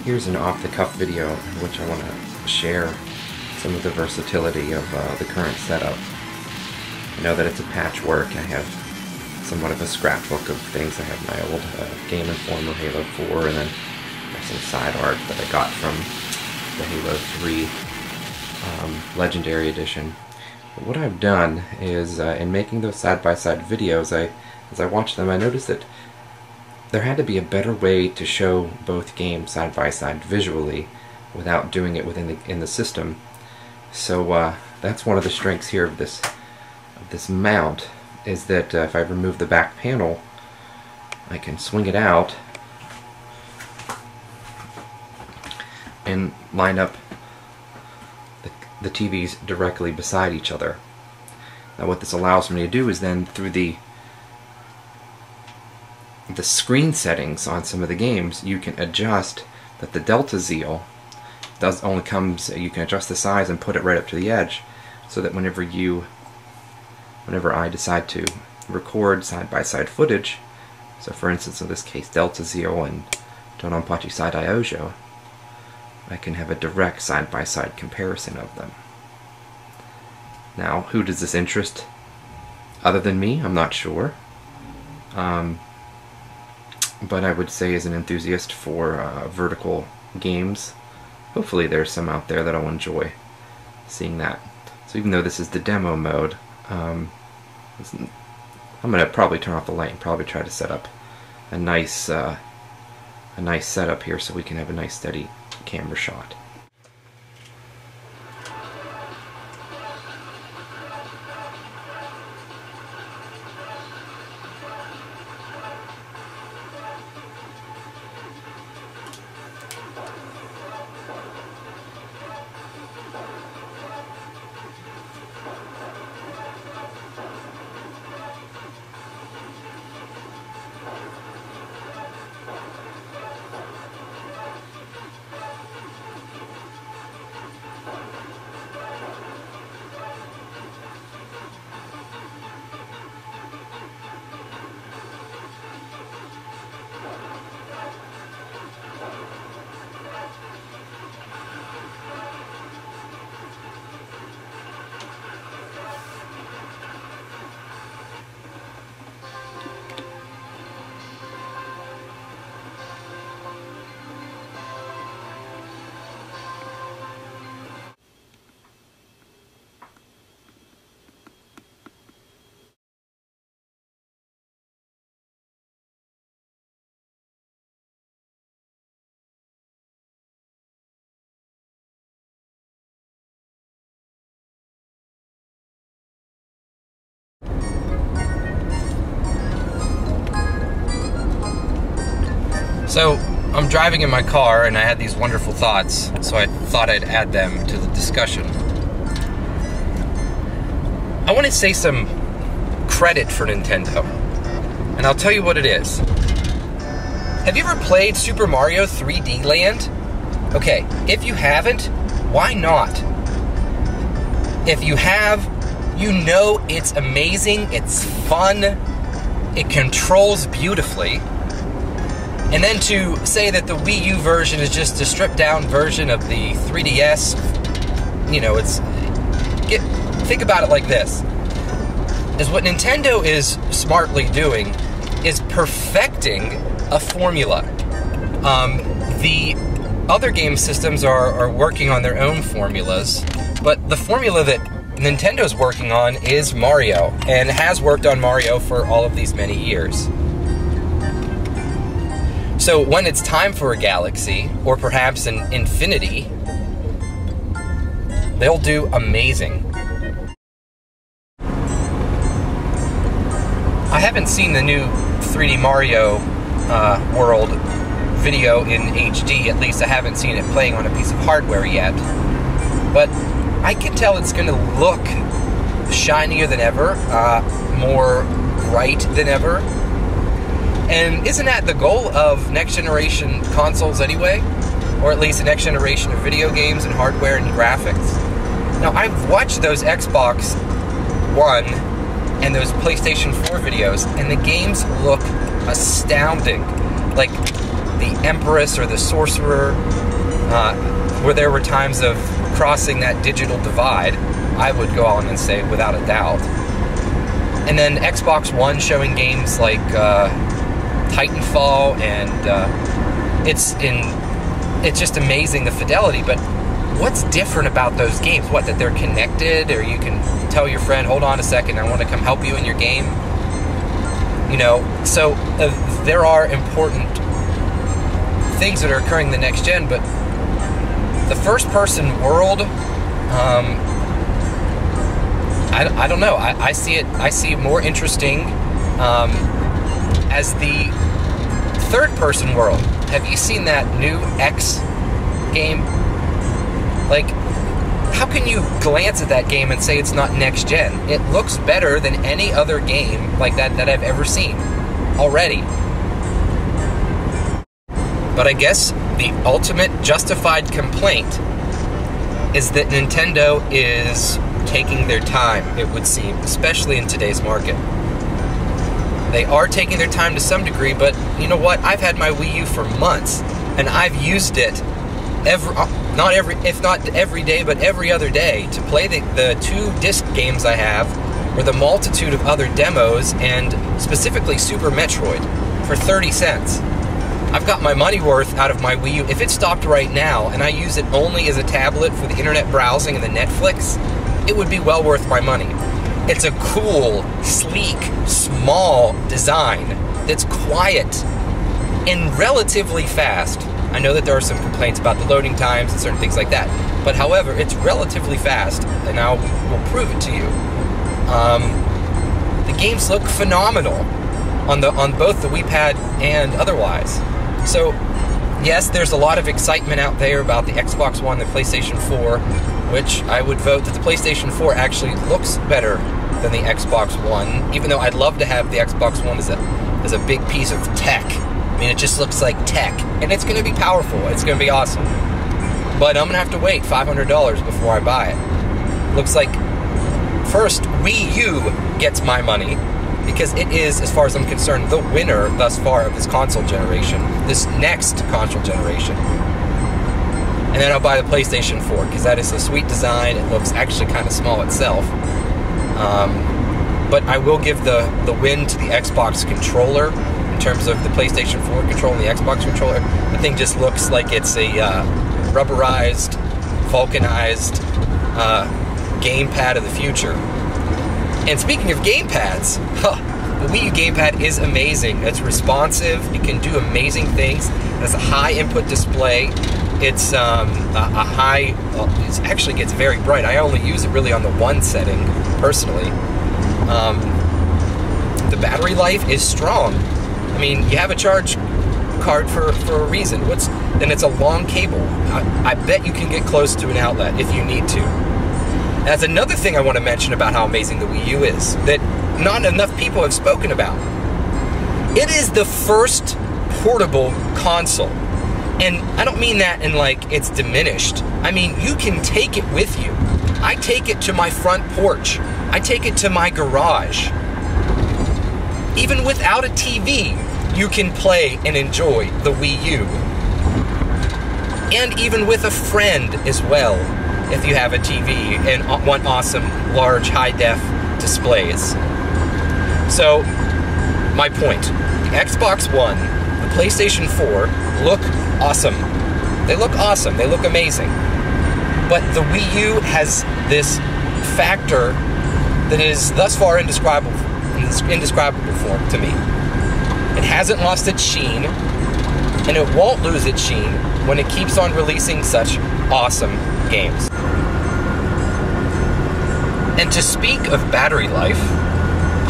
Here's an off-the-cuff video in which I want to share some of the versatility of the current setup. I know that it's a patchwork. I have somewhat of a scrapbook of things. I have my old Game Informer Halo 4, and then there's some side art that I got from the Halo 3 Legendary Edition. But what I've done is, in making those side-by-side videos, as I watched them, I noticed that there had to be a better way to show both games side-by-side visually without doing it in the system. So that's one of the strengths here of this mount, is that if I remove the back panel, I can swing it out and line up the TVs directly beside each other. Now what this allows me to do is then, through the screen settings on some of the games, you can adjust that the delta zeal you can adjust the size and put it right up to the edge, so that whenever I decide to record side-by-side footage, so for instance in this case Delta Zeal and DoDonPachi Side Iojo, I can have a direct side-by-side comparison of them. Now, who does this interest other than me? I'm not sure. But I would say, as an enthusiast for vertical games, hopefully there's some out there that'll enjoy seeing that. So even though this is the demo mode, I'm going to probably turn off the light and probably try to set up a nice setup here so we can have a nice steady camera shot. So, I'm driving in my car and I had these wonderful thoughts, so I thought I'd add them to the discussion. I want to say some credit for Nintendo, and I'll tell you what it is. Have you ever played Super Mario 3D Land? Okay, if you haven't, why not? If you have, you know it's amazing, it's fun, it controls beautifully. And then to say that the Wii U version is just a stripped down version of the 3DS, you know, think about it like this. Is what Nintendo is smartly doing is perfecting a formula. The other game systems are working on their own formulas, but the formula that Nintendo's working on is Mario, and has worked on Mario for all of these many years. So when it's time for a Galaxy, or perhaps an Infinity, they'll do amazing. I haven't seen the new 3D Mario World video in HD, at least I haven't seen it playing on a piece of hardware yet. But I can tell it's going to look shinier than ever, more bright than ever. And isn't that the goal of next-generation consoles anyway? Or at least the next generation of video games and hardware and graphics. Now, I've watched those XBOX 1 and those PlayStation 4 videos, and the games look astounding. Like, the Empress or the Sorcerer, where there were times of crossing that digital divide, I would go on and say without a doubt. And then Xbox One showing games like Titanfall, and it's just amazing, the fidelity. But what's different about those games? What, that they're connected, or you can tell your friend, hold on a second, I want to come help you in your game? You know, so there are important things that are occurring in the next gen, but the first-person world, I don't know. I see it more interesting as the third-person world. Have you seen that new X game? Like, how can you glance at that game and say it's not next gen? It looks better than any other game like that I've ever seen already. But I guess the ultimate justified complaint is that Nintendo is taking their time, it would seem, especially in today's market. They are taking their time to some degree, but you know what? I've had my Wii U for months, and I've used it if not every day, but every other day to play the 2 disc games I have, or the multitude of other demos, and specifically Super Metroid, for 30 cents. I've got my money worth out of my Wii U. If it stopped right now and I use it only as a tablet for the internet browsing and the Netflix, it would be well worth my money. It's a cool, sleek, small design that's quiet and relatively fast. I know that there are some complaints about the loading times and certain things like that, but however, it's relatively fast, and I will prove it to you. The games look phenomenal on both the Wii Pad and otherwise. So, yes, there's a lot of excitement out there about the Xbox One, the PlayStation 4, which I would vote that the PlayStation 4 actually looks better than the Xbox One, even though I'd love to have the Xbox One as a big piece of tech. I mean, it just looks like tech, and it's going to be powerful. It's going to be awesome. But I'm going to have to wait $500 before I buy it. Looks like first WiiU gets my money, because it is, as far as I'm concerned, the winner thus far of this console generation, this next console generation. And then I'll buy the PlayStation 4, because that is a sweet design. It looks actually kind of small itself. But I will give the win to the Xbox controller in terms of the PlayStation 4 controller and the Xbox controller. The thing just looks like it's a rubberized, vulcanized gamepad of the future. And speaking of gamepads, the Wii U gamepad is amazing. It's responsive. It can do amazing things. It has a high input display. It's it actually gets very bright. I only use it really on the 1 setting, personally. The battery life is strong. I mean, you have a charge card for a reason. And it's a long cable. I bet you can get close to an outlet if you need to. That's another thing I want to mention about how amazing the Wii U is, that not enough people have spoken about. It is the first portable console. And I don't mean that in like it's diminished. I mean, you can take it with you. I take it to my front porch. I take it to my garage. Even without a TV, you can play and enjoy the Wii U. And even with a friend as well, if you have a TV and want awesome, large, high-def displays. So, my point. The Xbox One, the PlayStation 4 look awesome. They look awesome. They look amazing. But the Wii U has this factor that is thus far indescribable to me. It hasn't lost its sheen, and it won't lose its sheen when it keeps on releasing such awesome games. And to speak of battery life,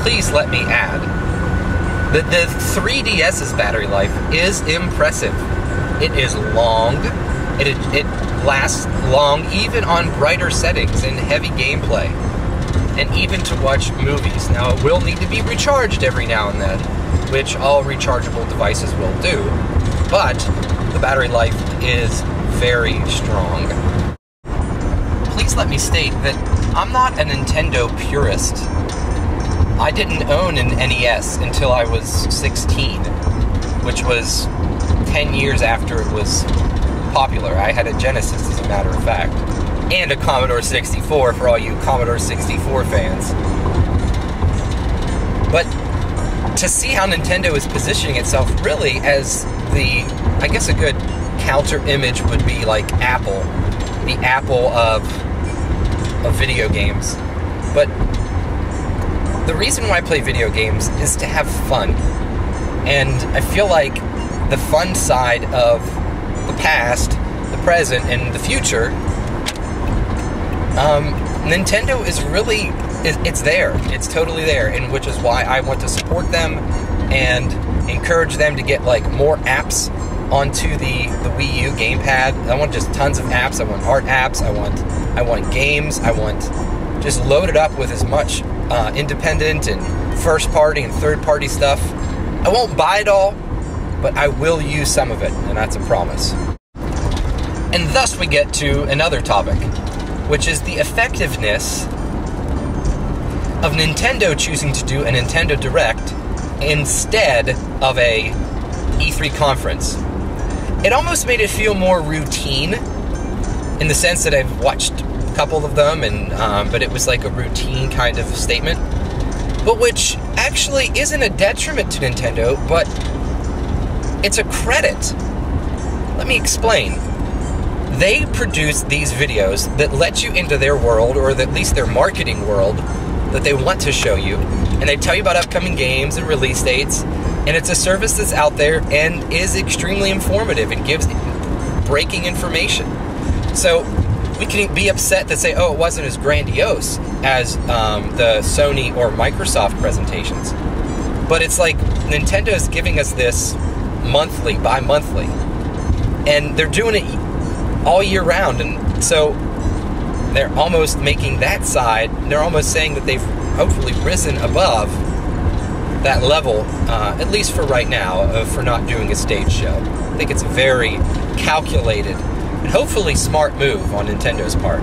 please let me add that the 3DS's battery life is impressive. It is long, it lasts long even on brighter settings and heavy gameplay, and even to watch movies. Now, it will need to be recharged every now and then, which all rechargeable devices will do, but the battery life is very strong. Please let me state that I'm not a Nintendo purist. I didn't own an NES until I was 16, which was 10 years after it was popular. I had a Genesis, as a matter of fact, and a Commodore 64 for all you Commodore 64 fans. But to see how Nintendo is positioning itself really as the, I guess a good counter image would be like Apple, the Apple of video games. But the reason why I play video games is to have fun. And I feel like the fun side of the past, the present, and the future, Nintendo is really, it's there. It's totally there, and which is why I want to support them and encourage them to get like more apps onto the Wii U gamepad. I want just tons of apps. I want art apps. I want games. I want just load it up with as much independent and first party and third party stuff. I won't buy it all, but I will use some of it, and that's a promise. And thus we get to another topic, which is the effectiveness of Nintendo choosing to do a Nintendo Direct instead of a E3 conference. It almost made it feel more routine, in the sense that I've watched a couple of them, and but it was like a routine kind of statement, but which actually isn't a detriment to Nintendo, but it's a credit. Let me explain. They produce these videos that let you into their world, or at least their marketing world, that they want to show you, and they tell you about upcoming games and release dates, and it's a service that's out there and is extremely informative and gives breaking information. So we can be upset to say, oh, it wasn't as grandiose as the Sony or Microsoft presentations, but it's like Nintendo is giving us this monthly, bi-monthly, and they're doing it all year round, and so they're almost making that side, they're almost saying that they've hopefully risen above that level, at least for right now, for not doing a stage show. I think it's a very calculated and hopefully smart move on Nintendo's part.